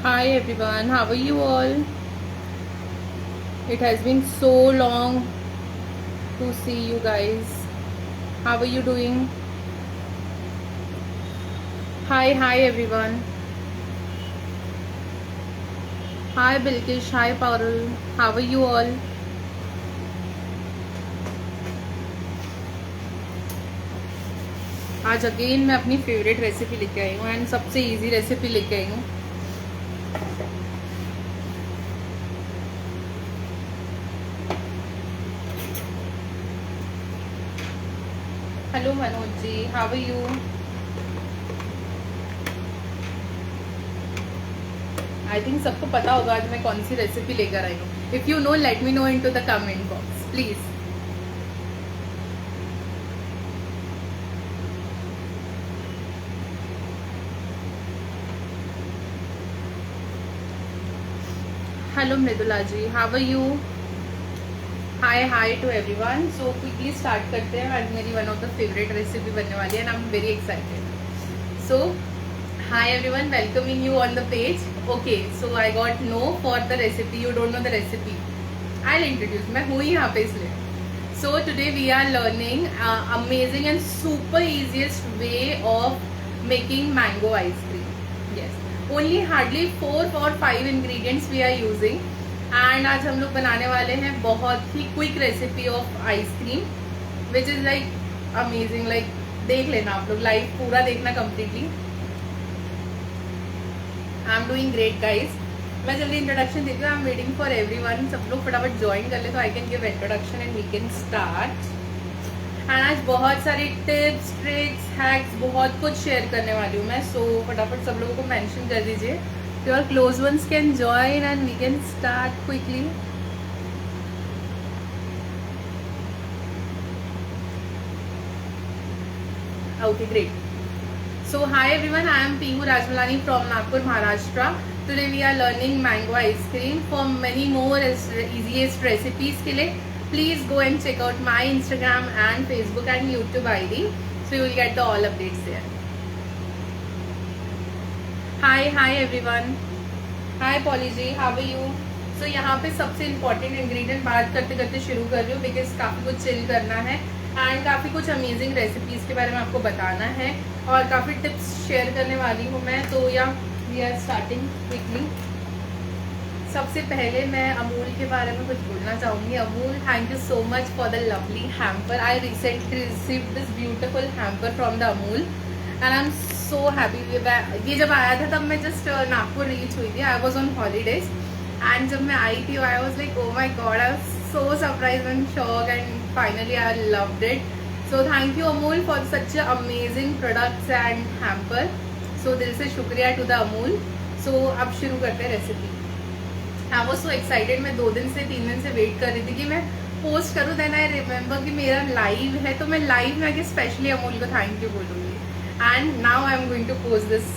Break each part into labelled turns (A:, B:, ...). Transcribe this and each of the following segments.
A: Hi everyone, how are you all? It has been so long to see you guys. How are you doing? Hi everyone. Hi Bilkish, hi Parul. How are you all? आज again मैं अपनी favourite recipe लेके आई हूँ and सबसे easy recipe लेके आई हूँ. Hello Manoj ji, how are you? I think सबको पता होगा आज मैं कौन सी रेसिपी लेकर आई हूँ. If you know let me know into the comment box please. Hello Mridula ji, how are you? Hi to everyone. So quickly start करते हैं. आज मेरी one of the favourite recipe बनने वाली है and I am very excited. So hi everyone, welcoming you on the page. Okay, so I got no for the recipe. You don't know the recipe, I will introduce. मैं हूँ यहाँ पे इसलिए. So today we are learning amazing and super easiest way of making mango ice cream. Yes, only hardly 4 or 5 ingredients we are using. And आज हम लोग बनाने वाले हैं बहुत ही quick recipe of ice cream which is like amazing. Like देख लेना आप लोग, लाइव पूरा देखना completely. I am doing great guys. मैं जल्दी इंट्रोडक्शन देती हूँ. I am waiting for everyone. सब लोग फटाफट ज्वाइन कर ले तो I can give introduction and we can start. And आज बहुत सारे टिप्स, ट्रिक्स, हैक्स, बहुत कुछ शेयर करने वाली हूँ मैं. सो फटाफट सब लोगों को मेंशन कर दीजिए. Your close ones can join and we can start quickly. Okay, great. So hi everyone, I am Pihu Rajmalani from Nagpur, Maharashtra. Today we are learning mango ice cream. For many more easiest recipes के लिए please go and check out my Instagram and Facebook and YouTube ID. So you will get the all updates there. Hi everyone. Hi Polly ji, how are you? So यहाँ पे सबसे important ingredient बात करते करते शुरू कर रही हूँ बिकॉज काफ़ी कुछ चिल करना है एंड काफ़ी कुछ अमेजिंग रेसिपीज़ के बारे में आपको बताना है और काफ़ी टिप्स शेयर करने वाली हूँ मैं. तो या वी आर स्टार्टिंग क्विकली. सबसे पहले मैं अमूल के बारे में कुछ बोलना चाहूँगी. Amul, thank you so much for the lovely hamper. I recently received this beautiful hamper from the Amul and I am so happy. ये जब आया था तब मैं जस्ट नागपुर रीच हुई थी. I was on holidays and जब मैं आई थी I was like oh my God, I was so surprise and shock and finally I loved it. So thank you Amul for such amazing products and hamper. So दिल से शुक्रिया to the Amul. सो अब शुरू करते हैं recipe. I was so excited. मैं 2 दिन से 3 दिन से वेट कर रही थी कि मैं पोस्ट करूँ. देन आई रिमेंबर कि मेरा लाइव है तो मैं लाइव में आके स्पेशली अमूल को थैंक यू बोलूँगी. And now I am going to post this.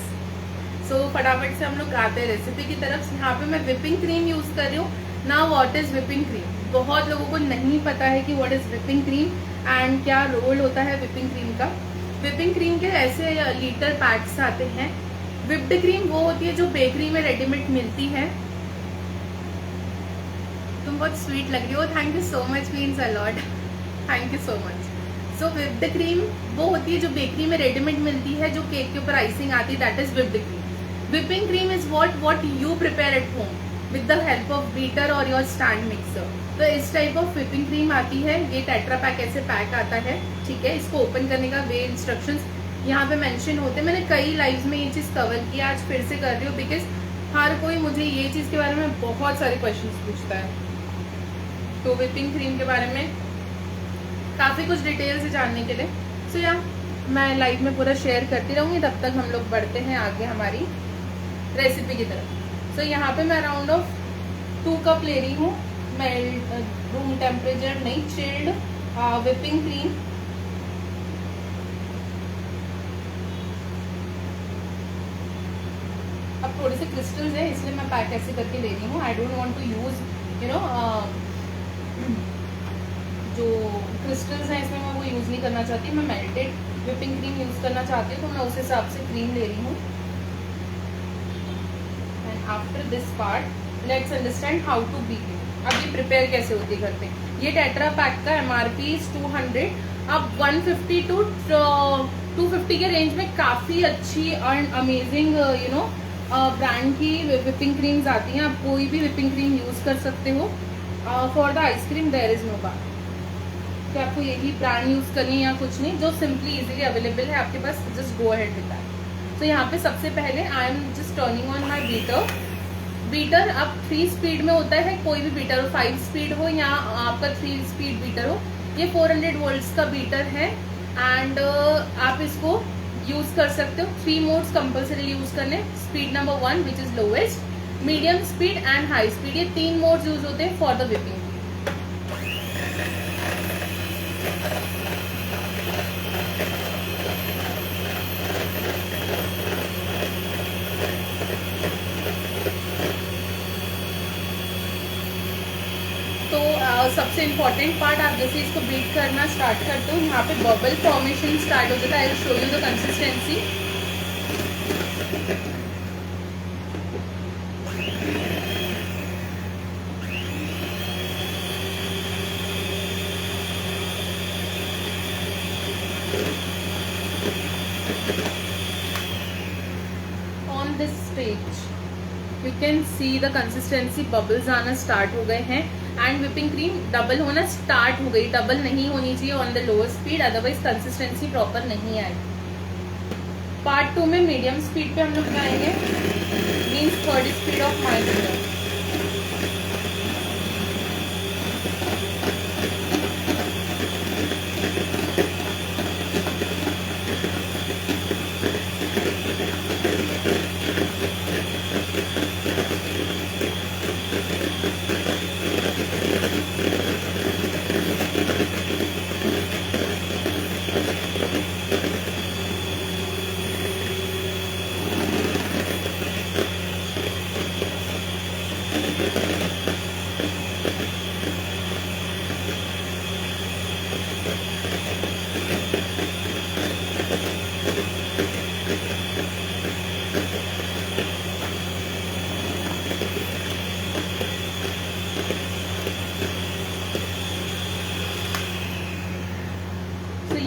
A: So फटाफट से हम लोग आते हैं रेसिपी की तरफ. यहाँ पे मैं विपिंग क्रीम यूज़ कर रही हूँ. Now what is whipping cream? बहुत लोगों को नहीं पता है कि what is whipping cream and क्या रोल होता है विपिंग क्रीम का. विपिंग क्रीम के ऐसे लीटर पैक्स आते हैं. विप्ड क्रीम वो होती है जो बेकरी में रेडीमेड मिलती है. तुम बहुत स्वीट लग रही हो. Thank you so much, means a lot. Thank you so much. So whipped cream वो होती है जो बेकरी में रेडीमेड मिलती है, जो केक के ऊपर आइसिंग आती है. That is whipped cream. Whipping cream is what you prepare at home with the help of beater और योर स्टैंड मिक्सर. तो इस टाइप ऑफ विपिंग क्रीम आती है. ये टेट्रा पैक ऐसे पैक आता है. ठीक है, इसको ओपन करने का वे इंस्ट्रक्शंस यहाँ पे मेंशन होते हैं. मैंने कई लाइव्स में ये चीज़ कवर किया, आज फिर से कर रही हूँ बिकॉज हर कोई मुझे ये चीज़ के बारे में बहुत सारे क्वेश्चंस पूछता है. तो विपिंग क्रीम के बारे में काफ़ी कुछ डिटेल से जानने के लिए सो या मैं लाइव में पूरा शेयर करती रहूँगी. तब तक हम लोग बढ़ते हैं आगे हमारी रेसिपी की तरफ. सो यहाँ पे मैं अराउंड ऑफ 2 कप ले रही हूँ. मेल्ट रूम टेम्परेचर नहीं, चिल्ड विपिंग क्रीम. अब थोड़े से क्रिस्टल्स है इसलिए मैं पैक ऐसे करके ले रही हूँ. I don't want to use you know जो क्रिस्टल्स हैं इसमें मैं वो यूज़ नहीं करना चाहती. मैं मेल्टेड विपिंग क्रीम यूज़ करना चाहती हूँ तो मैं उस हिसाब से क्रीम ले रही हूँ. And after this part let's understand how to beat it. अब ये प्रिपेयर कैसे होती है घर पे। ये टेट्रा पैक का MRP 200, अब 150 टू 250 के रेंज में काफी अच्छी एंड अमेजिंग ब्रांड की विपिंग क्रीम्स आती हैं। आप कोई भी विपिंग क्रीम यूज कर सकते हो। For the ice cream there is no बात कि आपको यही ब्रांड यूज करनी है या कुछ नहीं, जो सिंपली इजीली अवेलेबल है आपके पास, just go ahead with that. तो यहाँ पे सबसे पहले I am just turning on my beater. अब 3 स्पीड में होता है, कोई भी बीटर हो, 5 स्पीड हो या आपका 3 स्पीड बीटर हो। ये 400 वोल्ट्स का बीटर है एंड आप इसको यूज कर सकते हो। 3 मोड्स कंपल्सरी यूज करने, speed number 1 which is lowest, medium speed and high speed. ये 3 मोड्स यूज होते हैं फॉर द विपिंग। सबसे इम्पोर्टेंट पार्ट, आप जैसे इसको बीट करना स्टार्ट करते हो, यहाँ पे बबल फॉर्मेशन स्टार्ट हो जाता है। आई will show you the consistency. On this stage you can see the consistency, bubbles आना स्टार्ट हो गए हैं एंड विपिंग क्रीम डबल होना स्टार्ट हो गई। डबल नहीं होनी चाहिए on the lower speed, otherwise consistency proper नहीं आएगी। पार्ट 2 में मीडियम स्पीड पे हम लोग जाएंगे, means 3rd speed of my beater.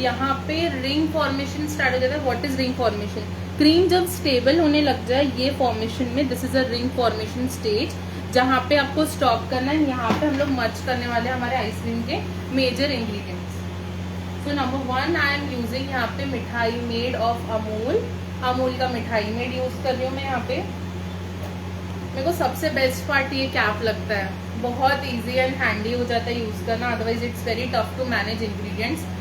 A: यहाँ पे रिंग फॉर्मेशन स्टार्ट हो जाता है। What is ring formation? Cream जब स्टेबल होने लग जाए ये फॉर्मेशन में, this is a ring formation stage, जहाँ पे आपको स्टॉप करना है। यहाँ पे हम लोग मर्ज करने वाले हैं हमारे आइसक्रीम के major ingredients. So number 1 I am using यहाँ पे मिठाई मेड ऑफ अमूल का मिठाई मेड यूज कर रही हूँ मैं यहाँ पे। मेरे को सबसे बेस्ट पार्ट ये कैप लगता है, बहुत ईजी एंड हैंडी हो जाता है यूज करना, otherwise it's very tough to manage ingredients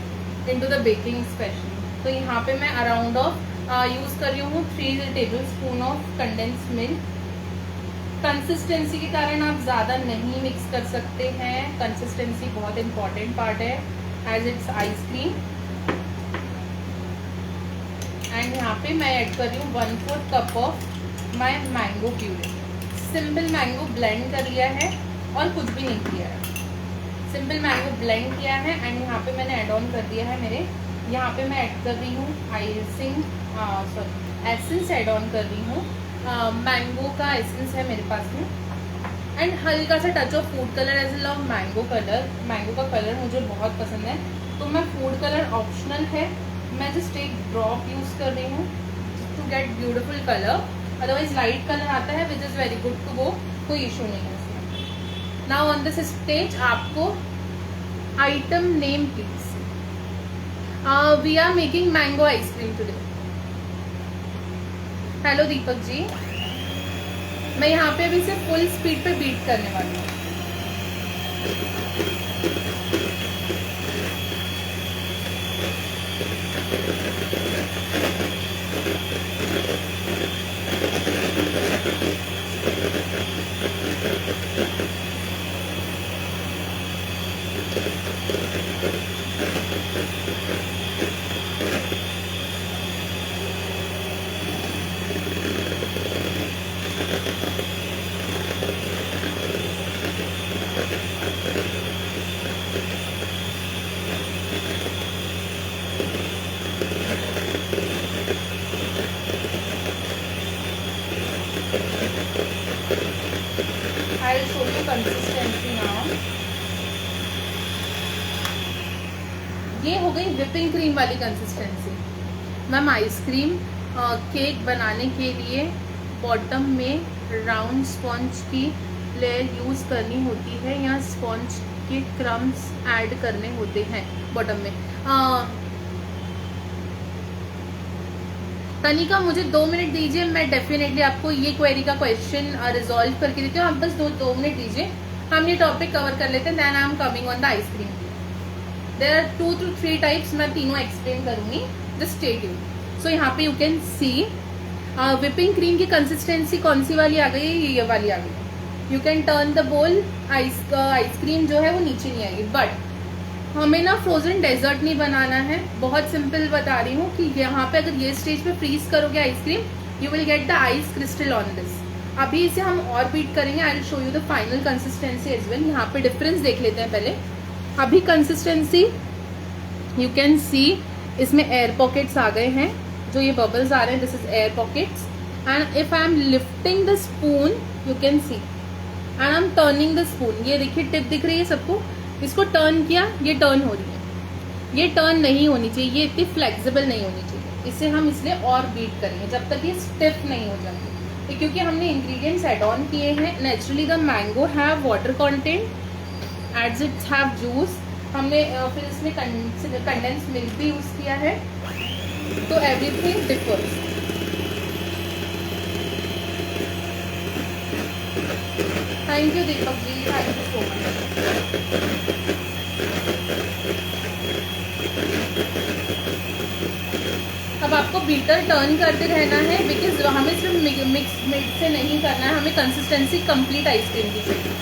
A: into the baking specially. तो यहाँ पे मैं अराउंड ऑफ यूज कर रही हूँ 3 table spoon of condense milk. Consistency के कारण आप ज्यादा नहीं मिक्स कर सकते हैं, कंसिस्टेंसी बहुत इंपॉर्टेंट पार्ट है एज इट्स आइसक्रीम। एंड यहाँ पे मैं ऐड कर रही हूँ 1/4 cup of my mango puree. Simple mango blend कर लिया है और कुछ भी नहीं किया है, सिंपल मैंगो ब्लेंड किया है। एंड यहाँ पे मैंने ऐड ऑन कर दिया है मेरे, यहाँ पे मैं ऐड कर रही हूँ एसेंस ऐड ऑन कर रही हूँ। मैंगो का एसेंस है मेरे पास में एंड हल्का सा touch of food colour as love mango colour. Mango का कलर मुझे बहुत पसंद है तो मैं फूड कलर ऑप्शनल है, मैं जस्ट एक ड्रॉप यूज कर रही हूँ to get beautiful colour. Otherwise light colour आता है which is very good to go, कोई इशू नहीं है इसमें। नाउ ऑन दिस स्टेज आपको item name please. We are making mango ice cream today. Hello Deepak ji, मैं यहाँ पे अभी से फुल स्पीड पे बीट करने वाली हूँ। ये हो गई विपिंग क्रीम वाली कंसिस्टेंसी। मैम आइसक्रीम केक बनाने के लिए बॉटम में राउंड स्पॉन्ज की लेयर यूज़ करनी होती है या स्पॉन्ज के क्रम्स ऐड करने होते हैं बॉटम में? तनिका मुझे 2 मिनट दीजिए, मैं डेफिनेटली आपको ये क्वेरी का क्वेश्चन रिजॉल्व करके देती हूँ। आप बस दो मिनट दीजिए, हम ये टॉपिक कवर कर लेते हैं, then I am coming on the ice cream. There are 2 to 3 types, मैं तीनों एक्सप्लेन करूंगी, जस्ट स्टे ट्यून्ड। सो यहाँ पे you can see whipping cream की कंसिस्टेंसी कौन सी वाली आ गई, ये वाली आ गई। You can turn the bowl, ice cream जो है वो नीचे नहीं आएगी। बट हमें ना फ्रोजन डेजर्ट नहीं बनाना है, बहुत सिंपल बता रही हूँ कि यहाँ पे अगर ये स्टेज पे फ्रीज करोगे ice cream, you will get the ice crystal on this. अभी इसे हम और बीट करेंगे, I will show you the final consistency as well. यहाँ पे डिफरेंस देख लेते हैं पहले। अभी कंसिस्टेंसी यू कैन सी, इसमें एयर पॉकेट्स आ गए हैं, जो ये बबल्स आ रहे हैं, this is air pockets. And if I am lifting the spoon, you can C, and I am turning the spoon, ये देखिए टिप दिख रही है सबको, इसको टर्न किया, ये टर्न हो रही है। ये टर्न नहीं होनी चाहिए, ये इतनी फ्लेक्सिबल नहीं होनी चाहिए। इसे हम इसलिए और बीट करेंगे जब तक ये स्टिफ नहीं हो जाती, क्योंकि हमने इंग्रेडिएंट्स ऐड ऑन किए हैं। Naturally the mango have water content as it have juice. हमने फिर इसमें कंडेंस मिल्क भी यूज किया है, तो everything differs. Thank you Deepak ji, thank you so much. अब आपको बीटर टर्न करते रहना है, बिकॉज हमें सिर्फ मिक्स मिल्क से नहीं करना है, हमें कंसिस्टेंसी कंप्लीट आइसक्रीम की चाहिए।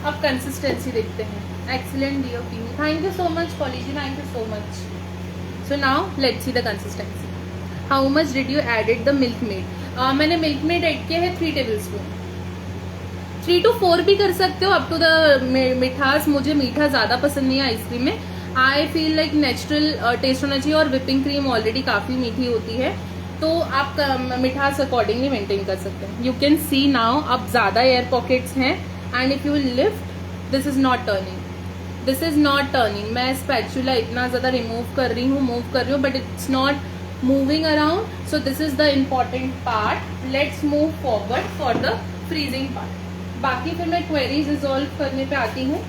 A: अब कंसिस्टेंसी देखते हैं। Excellent dear P, thank you so much Polly ji, thank you so much. So now let's see the consistency. How much did you added the Milkmaid? मैंने मिल्क मेड ऐड किया है 3 table spoon. 3 to 4 भी कर सकते हो, up to the मिठास। मुझे मीठा ज्यादा पसंद नहीं है आइसक्रीम में, I feel like natural taste होना चाहिए, और विपिंग क्रीम ऑलरेडी काफी मीठी होती है, तो आप मिठास अकॉर्डिंगली मेंटेन कर सकते हैं। यू कैन सी नाउ अब ज्यादा एयर पॉकेट्स हैं, and if you lift, this is not turning, this is not turning. मैं स्पैचुला इतना ज्यादा रिमूव कर रही हूँ, but it's not moving around. So this is the important part. Let's move forward for the freezing part. बाकी फिर मैं queries resolve करने पे आती हूँ।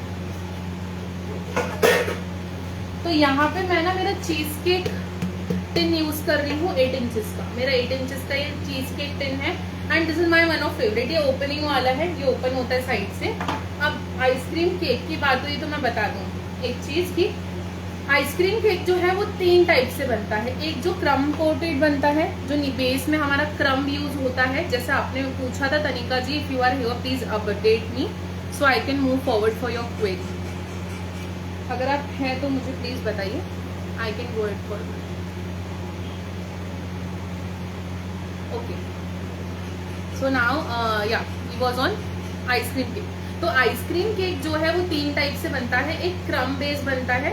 A: तो यहाँ पे मैं ना मेरा चीज केक टिन यूज कर रही हूँ 8 इंचेस का। मेरा 8 इंचेस का ये चीज केक टिन है, and this is my one of favourite. ये ओपनिंग वाला है, ये ओपन होता है साइड से। अब आइसक्रीम केक की बात हुई तो मैं बता दूँ एक चीज की, आइसक्रीम केक जो है वो 3 टाइप से बनता है। एक जो क्रम कोटेड बनता है, जो बेस में हमारा क्रम यूज होता है, जैसे आपने पूछा था Tanika ji, if you are here please update me so I can move forward for your query. अगर आप हैं तो मुझे प्लीज बताइए, I can go it forward. Okay, so now yeah he was on ice cream cake. तो आइसक्रीम केक जो है वो 3 टाइप से बनता है। एक क्रम बेस बनता है,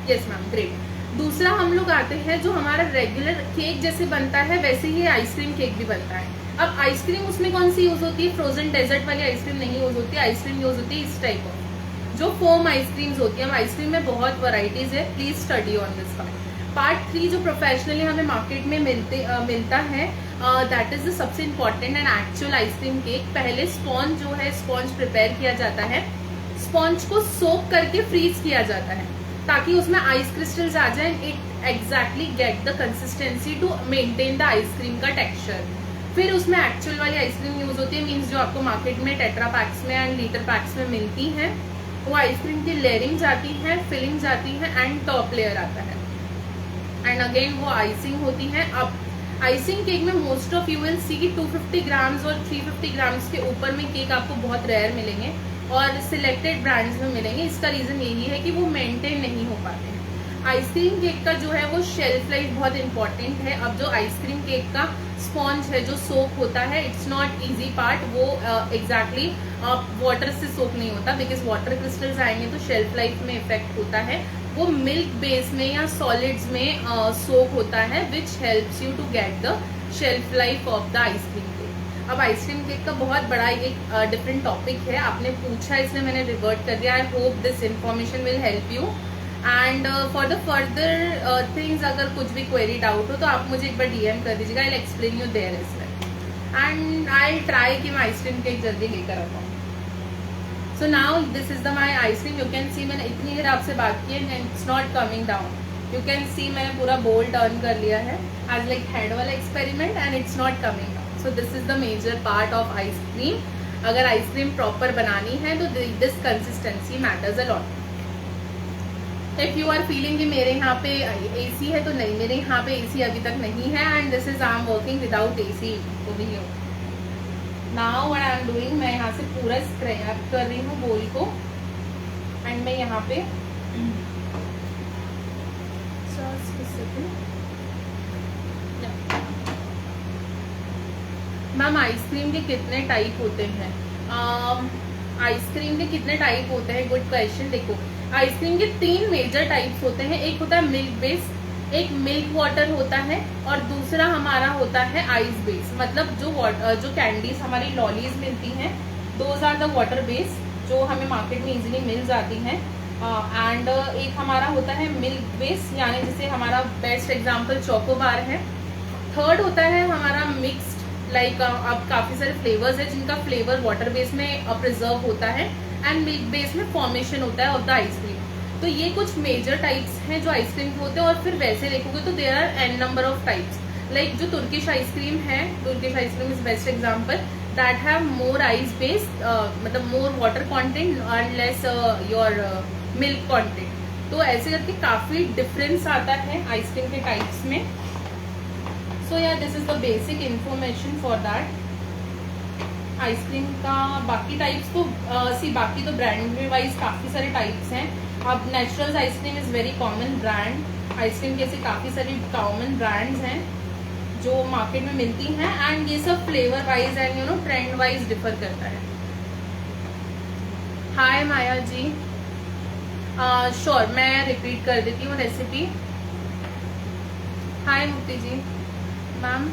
A: यस मैम, ग्रेट। दूसरा हम लोग आते हैं जो हमारा रेगुलर केक जैसे बनता है वैसे ही आइसक्रीम केक भी बनता है। अब आइसक्रीम उसमें कौन सी यूज होती है? फ्रोजन डेजर्ट वाली आइसक्रीम नहीं यूज होती, आइसक्रीम यूज होती है इस टाइप ऑफ जो फोम आइसक्रीम्स होती है। अब आइसक्रीम में बहुत वैरायटीज है, please study on this part 3 जो प्रोफेशनली हमें मार्केट में मिलता है, दैट इज द सबसे important and actual ice cream cake. पहले स्पॉन्ज जो है, स्पॉन्ज प्रिपेयर किया जाता है, स्पॉन्ज को सोक करके फ्रीज किया जाता है ताकि उसमें आइस क्रिस्टल्स आ जाए। It exactly get the consistency to maintain the ice cream का टेक्सचर। फिर उसमें एक्चुअल वाली आइसक्रीम यूज होती है, मीन्स जो आपको मार्केट में टेट्रा पैक्स में एंड लीटर पैक्स में मिलती है। वो आइसक्रीम की लेयरिंग जाती है, फिलिंग जाती है, एंड टॉप लेयर आता है, एंड अगेन वो आइसिंग होती है। अब आइसिंग केक में most of you will see कि 250 ग्राम्स और 350 ग्राम्स के ऊपर में केक आपको बहुत रेयर मिलेंगे और सिलेक्टेड ब्रांड्स में मिलेंगे। इसका रीजन यही है कि वो मेंटेन नहीं हो पाते हैं। आइसक्रीम केक का जो है वो शेल्फ लाइफ बहुत इंपॉर्टेंट है। अब जो आइसक्रीम केक का स्पॉन्ज है जो सोक होता है, इट्स नॉट इजी पार्ट, वो एग्जैक्टली वाटर से सोक नहीं होता, बिकॉज वाटर क्रिस्टल्स आएंगे तो शेल्फ लाइफ में इफेक्ट होता है। वो मिल्क बेस में या सॉलिड्स में सोक होता है, which helps you to get the shelf life of the ice cream cake. अब आइसक्रीम केक का बहुत बड़ा एक डिफरेंट टॉपिक है, आपने पूछा इसलिए मैंने रिवर्ट कर दिया। I hope this information will help you and for the further things अगर कुछ भी क्वेरी डाउट हो तो आप मुझे एक बार डीएम कर दीजिएगा, I will explain you there as well and I try कि मैं आइसक्रीम केक जल्दी लेकर आता हूँ। So now this is the my ice cream. You can see मैंने इतनी देर आपसे बात की है and it's not coming down. You can see मैंने पूरा बोल टर्न कर लिया है एज लाइक हेड वाला experiment and it's not coming down. So this is the major part of ice cream. अगर आइसक्रीम प्रॉपर बनानी है तो this consistency matters a lot. If you are feeling कि मेरे यहाँ पे एसी है, तो नहीं, मेरे यहाँ पे एसी अभी तक नहीं है and this is I am working without AC over here. Now what I am doing, मैं यहाँ से पूरा स्क्रैप कर रही हूँ बोल को एंड मैं यहाँ पे मैम आइसक्रीम के कितने टाइप होते हैं? आइसक्रीम के कितने टाइप होते हैं, गुड क्वेश्चन। देखो आइसक्रीम के 3 मेजर टाइप्स होते हैं। एक होता है मिल्क बेस, एक मिल्क वाटर होता है और दूसरा हमारा होता है आइस बेस। मतलब जो कैंडीज हमारी लॉलीज मिलती हैं, those are the water base जो हमें मार्केट में इजीली मिल जाती हैं। एंड एक हमारा होता है मिल्क बेस, यानी जैसे हमारा बेस्ट एग्जांपल चोकोबार है। थर्ड होता है हमारा मिक्स्ड, लाइक अब काफी सारे फ्लेवर्स है जिनका फ्लेवर वाटर बेस में प्रिजर्व होता है एंड मिल्क बेस में फॉर्मेशन होता है ऑफ द आइसक्रीम। तो ये कुछ मेजर टाइप्स हैं जो आइसक्रीम के होते हैं। और फिर वैसे देखोगे तो there are an number of types, like जो तुर्किश आइसक्रीम है, Turkish ice cream is best example, that have more ice base, मतलब more water content and less your milk content. तो ऐसे करके काफी डिफरेंस आता है आइसक्रीम के टाइप्स में। सो या this is the basic information for that. Ice cream का बाकी टाइप्स तो बाकी तो ब्रांड वाइज काफी सारे टाइप्स हैं। अब naturals ice cream is very common brand. Ice cream के ऐसे काफी सारी कॉमन ब्रांड्स हैं जो मार्केट में मिलती हैं एंड ये सब flavour wise and you know trend wise differ करता है। हाय माया जी, श्योर मैं रिपीट कर देती हूँ recipe. Hi Mukti ji. Ma'am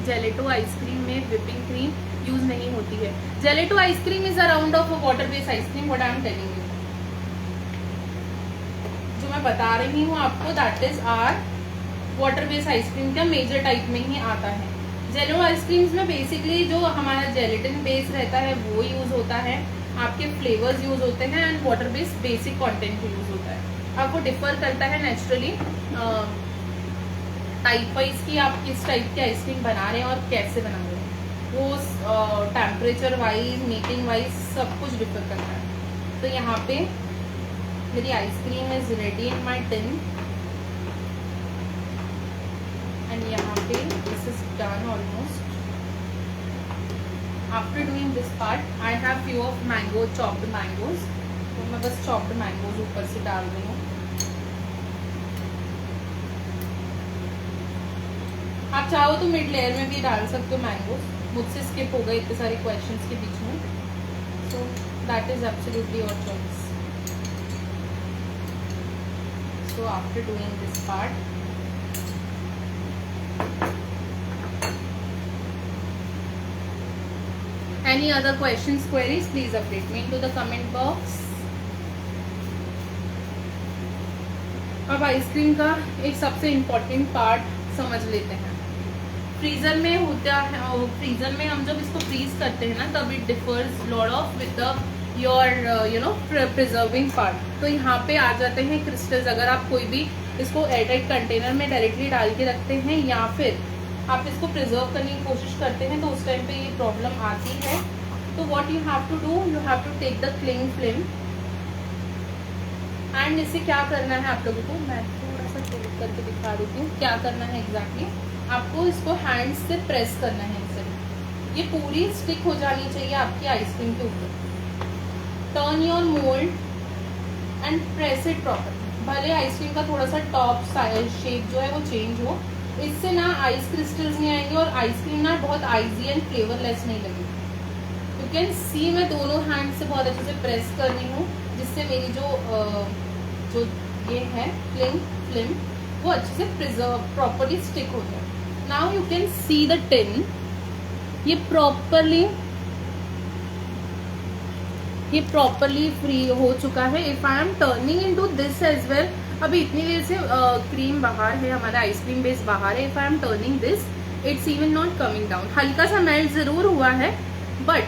A: gelato ice cream में विपिंग क्रीम यूज नहीं होती है। Gelato ice cream is around of water based ice cream, what I am telling you. जो मैं बता रही हूँ आपको that is our water based ice cream का मेजर टाइप में ही आता है। जेलेटो आइसक्रीम्स में बेसिकली जो हमारा जेलेटिन बेस रहता है वो यूज होता है, आपके फ्लेवर्स यूज होते हैं and water based basic content use होता है। अब वो डिफर करता है नेचुरली टाइप वाइज की आप किस टाइप की आइसक्रीम बना रहे हैं और कैसे बना रहे हैं, वो टेम्परेचर वाइज मीटिंग वाइज सब कुछ डिफर करता है। तो यहाँ पे मेरी ice cream is ready in my tin and यहाँ पे this is done almost. After doing this part I have few of mango, chopped mangoes, तो मैं बस चॉप्ड मैंगोज ऊपर से डाल रही हूँ। आप चाहो तो मिड लेयर में भी डाल सकते हो मैंगोज, मुझसे स्किप हो गए इतने सारे क्वेश्चंस के बीच में, so that is absolutely your choice. So after doing this part any other questions, queries, please update me into the comment box. अब आइसक्रीम का एक सबसे इम्पोर्टेंट पार्ट समझ लेते हैं। फ्रीजर में होता है, फ्रीजर में हम जब इसको फ्रीज करते हैं ना तब it differs lot of with the your you know preserving part. तो यहाँ पे आ जाते हैं क्रिस्टल्स। अगर आप कोई भी इसको एयरटाइट कंटेनर में डायरेक्टली डाल के रखते हैं या फिर आप इसको प्रिजर्व करने की कोशिश करते हैं तो उस टाइम पे ये प्रॉब्लम आती है। तो what you have to do, you have to take the cling film and इसे क्या करना है आप लोगों को, मैं थोड़ा सा टिल्ट करके दिखा देती हूँ क्या करना है एग्जैक्टली। आपको इसको हैंड से प्रेस करना है इसे, ये पूरी स्टिक हो जानी चाहिए आपकी आइसक्रीम के ऊपर। Turn your mould and press it properly, भले आइसक्रीम का थोड़ा सा टॉप शेप जो है वो चेंज हो, इससे ना आइस क्रिस्टल्स नहीं आएंगे और आइसक्रीम ना बहुत आइजी एंड फ्लेवरलेस नहीं लगेगी। यू कैन सी मैं दोनों हैंड से बहुत अच्छे से प्रेस कर रही हूँ, जिससे मेरी जो ये है फिल्म वो अच्छे से प्रिजर्व प्रॉपरली स्टिक हो जाए। Now you can see the tin, ये प्रॉपरली फ्री हो चुका है। If I am turning into this as well, अभी इतनी देर से क्रीम बाहर है, हमारा आइसक्रीम बेस बाहर है। If I am turning this, it's even not coming down. हल्का सा मेल्ट जरूर हुआ है, बट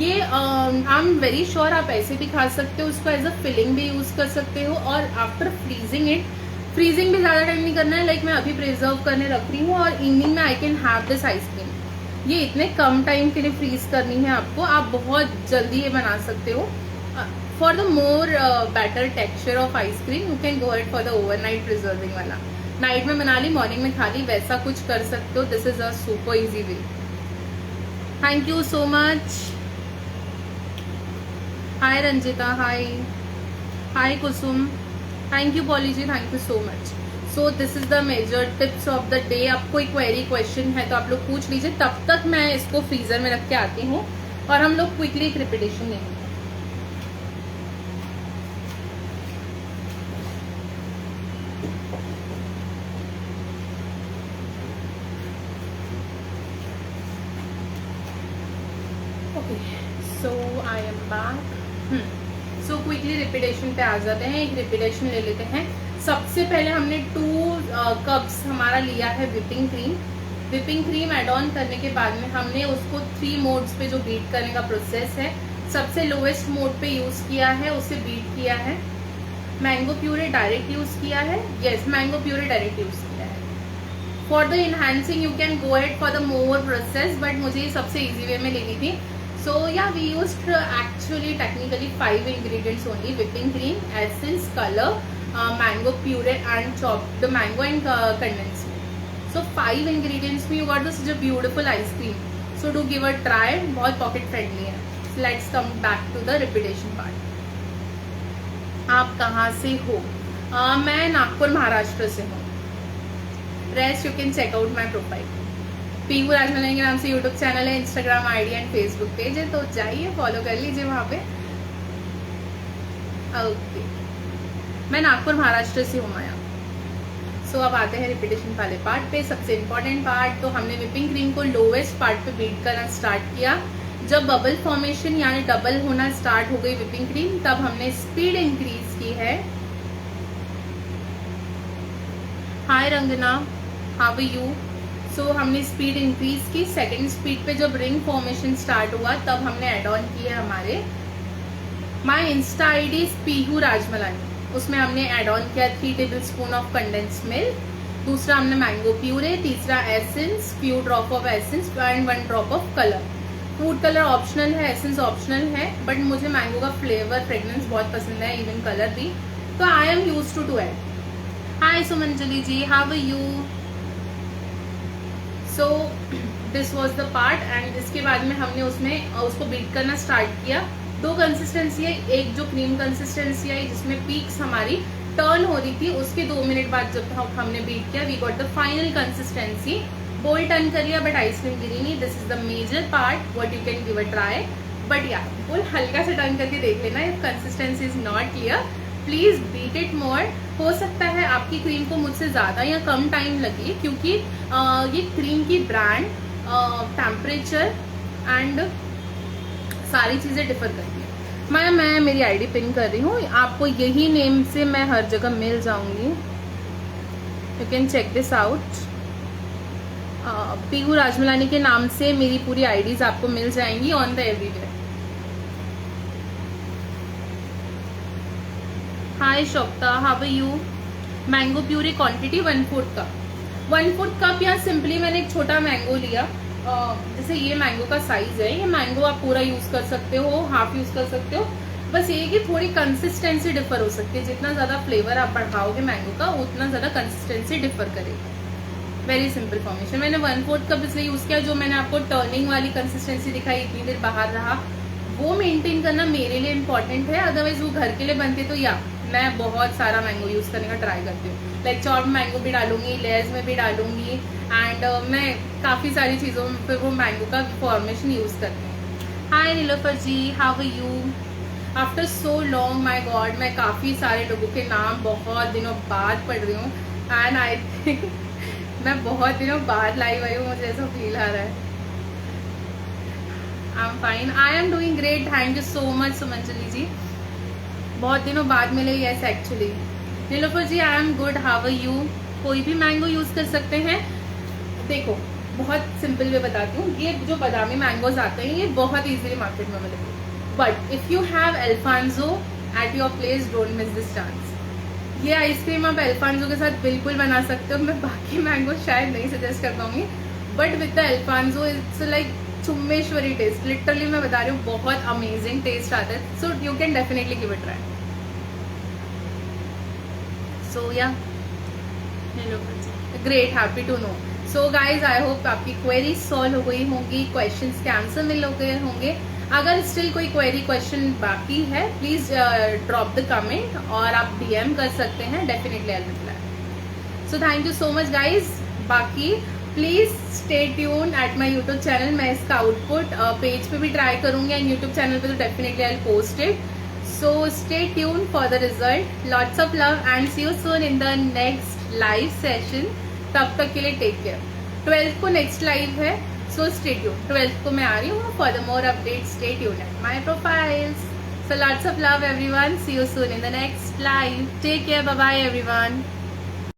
A: ये आई एम वेरी श्योर आप ऐसे भी खा सकते हो, उसको एज अ फिलिंग भी यूज कर सकते हो। और आफ्टर फ्रीजिंग भी ज्यादा टाइम नहीं करना है, लाइक मैं अभी प्रिजर्व करने रख रही हूँ और इवनिंग में I can have this ice cream. ये इतने कम टाइम के लिए फ्रीज करनी है आपको, आप बहुत जल्दी ये बना सकते हो। For the more better texture of ice cream you can go it for the overnight preserving वाला। नाइट में बना ली, मॉर्निंग में खा ली, वैसा कुछ कर सकते हो। This is a super easy way. Thank you so much. Hi Ranjita, hi Kusum, thank you Polly ji, thank you so much. So this is the major tips of the day. आपको कोई क्वेरी क्वेश्चन है तो आप लोग पूछ लीजिए, तब तक मैं इसको फ्रीजर में रख के आती हूँ और हम लोग क्विकली एक रिपीटेशन लेंगे। Okay, so I am back. So quickly repetition पे आ जाते हैं, एक रिपीटेशन ले लेते हैं। सबसे पहले हमने 2 कप्स हमारा लिया है विपिंग क्रीम ऐड ऑन करने के बाद में हमने उसको 3 मोड्स पे जो बीट करने का प्रोसेस है, सबसे लोएस्ट मोड पे यूज किया है, उसे बीट किया है। मैंगो प्यूरे डायरेक्ट यूज किया है, yes mango puree direct use किया है। For the enhancing you can go at for the more process, but मुझे ये सबसे इजी वे में लेनी थी। So yeah, we used actually technically 5 ingredients only: whipping cream, essence, color, mango puree and chopped mango and condensed milk. So 5 ingredients में you got such a beautiful ice cream. So do give a try, बहुत pocket friendly है। So let's come back to the repetition part. आप कहाँ से हो? मैं नागपुर महाराष्ट्र से हूँ। Rest you can check out my profile. Pihu राजमलाई के नाम से यूट्यूब चैनल है, Instagram ID and Facebook page है, तो जाइए फॉलो कर लीजिए वहां पे। ओके, मैं नागपुर महाराष्ट्र से हूँ माया। सो अब आते हैं रिपीटेशन वाले पार्ट पे। सबसे इम्पोर्टेंट पार्ट, तो हमने विपिंग क्रीम को लोवेस्ट पार्ट पे बीट करना स्टार्ट किया। जब बबल फॉर्मेशन यानी डबल होना स्टार्ट हो गई विपिंग क्रीम, तब हमने स्पीड इंक्रीज की है। हाय रंगना, हाउ आर यू? सो हमने स्पीड इंक्रीज की। सेकेंड स्पीड पे जब रिंग फॉर्मेशन स्टार्ट हुआ, तब हमने ऐड ऑन किया हमारे माई इंस्टा आईडी पीहू राजमलाई, उसमें हमने ऐड ऑन किया 3 टेबलस्पून ऑफ कंडेंस मिल्क। दूसरा हमने मैंगो प्यूरे, तीसरा essence, few drop of essence and 1 drop of colour. Food colour optional है, एसेंस ऑप्शनल है, बट मुझे मैंगो का फ्लेवर फ्रेग्रेंस बहुत पसंद है, इवन कलर भी, तो I am use to add. Hi Sumanjali ji, how are you? So this was the part and इसके बाद में हमने उसको बीट करना स्टार्ट किया। 2 कंसिस्टेंसी है, एक जो क्रीम कंसिस्टेंसी आई जिसमें पीक्स हमारी टर्न हो रही थी, उसके 2 मिनट बाद जब हमने बीट किया, we got the final consistency. Bowl turn कर लिया बट आइसक्रीम गिरी नहीं। This is the major part what you can give a try, but या बोल हल्का से टर्न करके देख लेना। If consistency is not clear please beat it more. हो सकता है आपकी क्रीम को मुझसे ज़्यादा या कम टाइम लगे, क्योंकि ये क्रीम की ब्रांड, टेम्परेचर एंड सारी चीज़ें डिफर करती है। मैं मेरी आईडी पिन कर रही हूँ, आपको यही नेम से मैं हर जगह मिल जाऊंगी। You can check this out. Pihu Rajmalani के नाम से मेरी पूरी आईडीज आपको मिल जाएंगी on the everywhere. Hi Shokta, how are you? Mango puree quantity 1/4 cup. 1/4 cup या सिंपली मैंने एक छोटा मैंगो लिया। जैसे ये मैंगो का साइज है, ये मैंगो आप पूरा यूज कर सकते हो, हाफ यूज कर सकते हो। बस ये कि थोड़ी कंसिस्टेंसी डिफर हो सकती है, जितना ज्यादा फ्लेवर आप बढ़ाओगे मैंगो का उतना ज्यादा कंसिस्टेंसी डिफर करेगी। Very simple formation. मैंने 1/4 कप इसलिए यूज किया, जो मैंने आपको टर्निंग वाली कंसिस्टेंसी दिखाई, इतनी देर बाहर रहा, वो मेंटेन करना मेरे लिए इम्पोर्टेंट है। अदरवाइज वो घर के लिए बनते तो या मैं बहुत सारा मैंगो यूज़ करने का ट्राई करती हूँ। लाइक चॉप मैंगो भी डालूंगी, लेयर्स में भी डालूंगी, एंड मैं काफ़ी सारी चीज़ों में फिर वो मैंगो का फॉर्मेशन यूज़ करती हूँ। Hi Nilofar ji, how are you? After so long, my God, मैं काफ़ी सारे लोगों के नाम बहुत दिनों बाद पढ़ रही हूँ, एंड आई थिंक मैं बहुत दिनों बाद लाइव आई हूँ, मुझे ऐसा फील आ रहा है। I am fine, I am doing great, thank you so much Sumanjali ji, बहुत दिनों बाद मिले। Yes actually Nilofar ji, I am good, how are you? कोई भी मैंगो यूज़ कर सकते हैं। देखो बहुत सिंपल वे बताती हूँ, ये जो बादामी मैंगोज आते हैं ये बहुत इजीली मार्केट में मिलेंगे, but if you have Alphonso at your place, don't miss this chance. ये आइसक्रीम आप अल्फांसो के साथ बिल्कुल बना सकते हो। मैं बाकी मैंगो शायद नहीं सजेस्ट कर पाऊंगी, but with the Alphonso it's like चुम्मेश्वरी टेस्ट, लिटरली मैं बता रही हूँ, बहुत अमेजिंग टेस्ट आता है। So you can definitely give it try. So yeah great, happy to know. So guys I hope आपकी क्वेरी सॉल्व हो गई होंगी, क्वेश्चंस के आंसर मिल गए होंगे। अगर स्टिल कोई क्वेरी क्वेश्चन बाकी है, प्लीज ड्रॉप द कमेंट और आप डीएम कर सकते हैं, definitely I will reply. So thank you so much guys. बाकी please stay tune at my YouTube channel. मैं इसका आउटपुट पेज पे भी ट्राई करूंगी एंड यूट्यूब चैनल पे तो definitely I will post it. So stay tune for the result. Lots of love and see you soon in the next live session. तब तक के लिए टेक केयर। 12th को नेक्स्ट लाइव है, सो stay tune. 12th को मैं आ रही हूँ। For the more update stay tune at my profiles. So lots of love everyone, see you soon in the next live. Take care, bye bye everyone.